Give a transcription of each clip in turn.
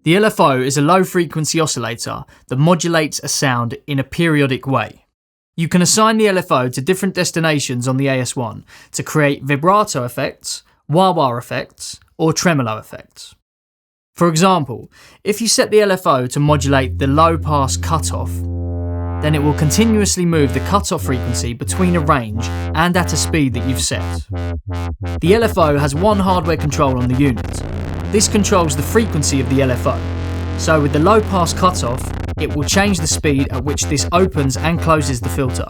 The LFO is a low-frequency oscillator that modulates a sound in a periodic way. You can assign the LFO to different destinations on the AS1 to create vibrato effects, wah-wah effects, or tremolo effects. For example, if you set the LFO to modulate the low-pass cutoff, then it will continuously move the cutoff frequency between a range and at a speed that you've set. The LFO has one hardware control on the unit. This controls the frequency of the LFO. So with the low-pass cutoff, it will change the speed at which this opens and closes the filter.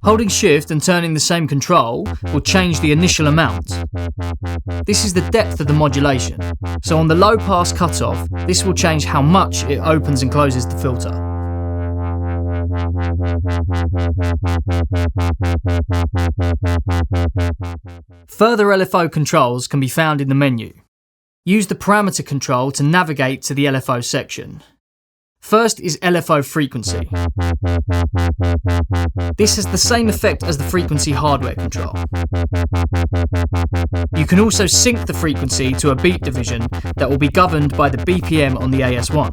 Holding shift and turning the same control will change the initial amount. This is the depth of the modulation. So on the low-pass cutoff, this will change how much it opens and closes the filter. Further LFO controls can be found in the menu. Use the parameter control to navigate to the LFO section. First is LFO frequency. This has the same effect as the frequency hardware control. You can also sync the frequency to a beat division that will be governed by the BPM on the AS1.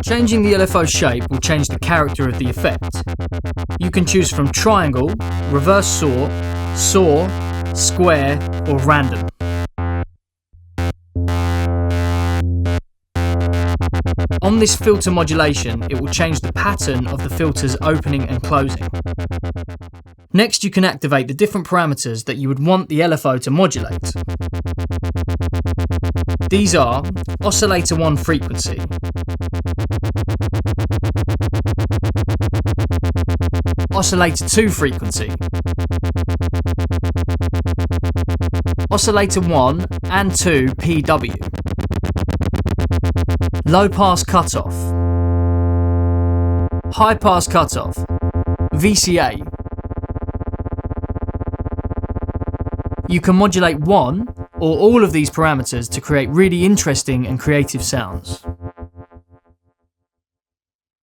Changing the LFO shape will change the character of the effect. You can choose from triangle, reverse saw, square, or random. On this filter modulation, it will change the pattern of the filter's opening and closing. Next, you can activate the different parameters that you would want the LFO to modulate. These are oscillator 1 frequency, oscillator 2 frequency, oscillator 1 and 2 PW, low pass cutoff, high pass cutoff, VCA. You can modulate one or all of these parameters to create really interesting and creative sounds.